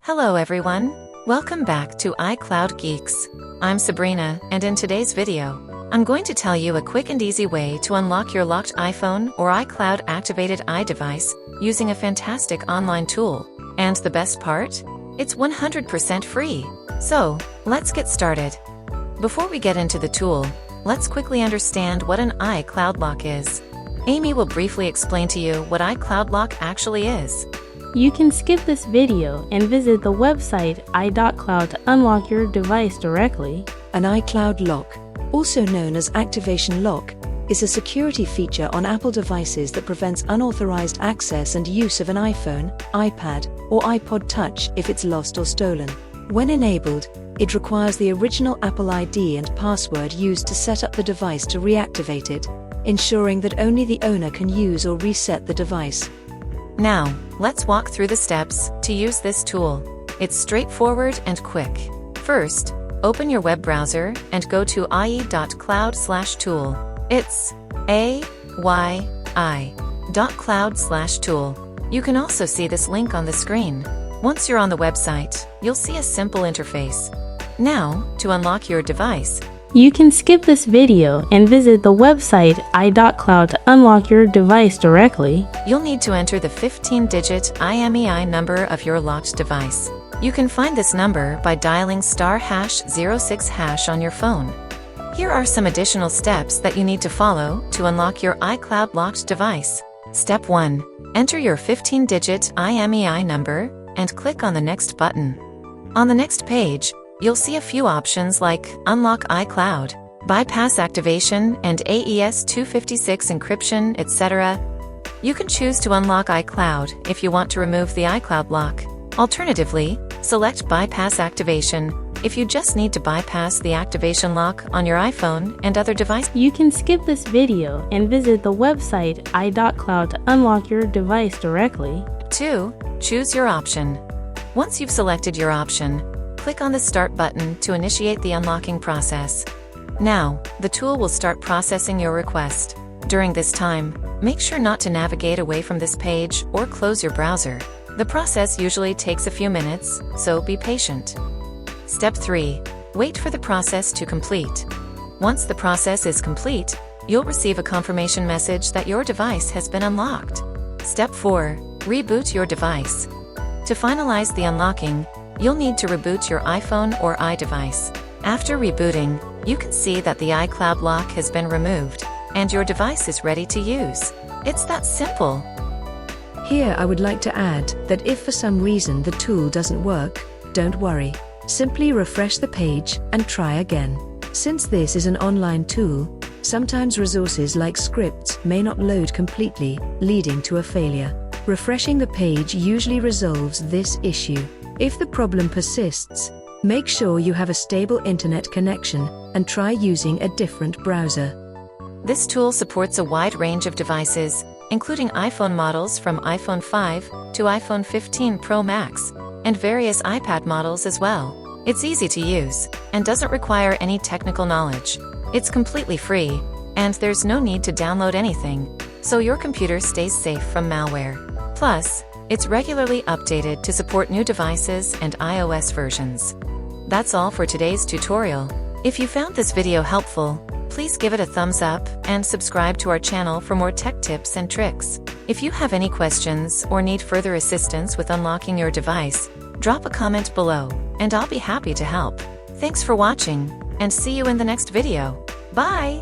Hello everyone, welcome back to iCloud Geeks. I'm Sabrina, and in today's video, I'm going to tell you a quick and easy way to unlock your locked iPhone or iCloud activated iDevice using a fantastic online tool. And the best part? It's 100% free. So, let's get started. Before we get into the tool, let's quickly understand what an iCloud lock is. Amy will briefly explain to you what iCloud lock actually is. You can skip this video and visit the website i.cloud to unlock your device directly. An iCloud lock, also known as activation lock, is a security feature on Apple devices that prevents unauthorized access and use of an iPhone, iPad, or iPod Touch if it's lost or stolen. When enabled, it requires the original Apple ID and password used to set up the device to reactivate it, ensuring that only the owner can use or reset the device. Now, let's walk through the steps to use this tool. It's straightforward and quick. First, open your web browser and go to ie.cloud/tool. It's AYI.cloud/tool. You can also see this link on the screen. Once you're on the website, you'll see a simple interface. Now, to unlock your device, you can skip this video and visit the website i.cloud to unlock your device directly. You'll need to enter the 15-digit IMEI number of your locked device. You can find this number by dialing *#06# on your phone. Here are some additional steps that you need to follow to unlock your iCloud locked device. Step 1. Enter your 15-digit IMEI number and click on the Next button. On the next page, you'll see a few options like Unlock iCloud, Bypass Activation, and AES-256 encryption, etc. You can choose to unlock iCloud if you want to remove the iCloud lock. Alternatively, select Bypass Activation if you just need to bypass the activation lock on your iPhone and other devices. You can skip this video and visit the website i.cloud to unlock your device directly. 2. Choose your option. Once you've selected your option, click on the Start button to initiate the unlocking process. Now, the tool will start processing your request. During this time, make sure not to navigate away from this page or close your browser. The process usually takes a few minutes, so be patient. Step 3. Wait for the process to complete. Once the process is complete, you'll receive a confirmation message that your device has been unlocked. Step 4. Reboot your device. To finalize the unlocking, you'll need to reboot your iPhone or iDevice. After rebooting, you can see that the iCloud lock has been removed, and your device is ready to use. It's that simple. Here I would like to add that if for some reason the tool doesn't work, don't worry. Simply refresh the page and try again. Since this is an online tool, sometimes resources like scripts may not load completely, leading to a failure. Refreshing the page usually resolves this issue. If the problem persists, make sure you have a stable internet connection and try using a different browser. This tool supports a wide range of devices, including iPhone models from iPhone 5 to iPhone 15 Pro Max, and various iPad models as well. It's easy to use, and doesn't require any technical knowledge. It's completely free, and there's no need to download anything, so your computer stays safe from malware. Plus, it's regularly updated to support new devices and iOS versions. That's all for today's tutorial. If you found this video helpful, please give it a thumbs up and subscribe to our channel for more tech tips and tricks. If you have any questions or need further assistance with unlocking your device, drop a comment below, and I'll be happy to help. Thanks for watching, and see you in the next video. Bye!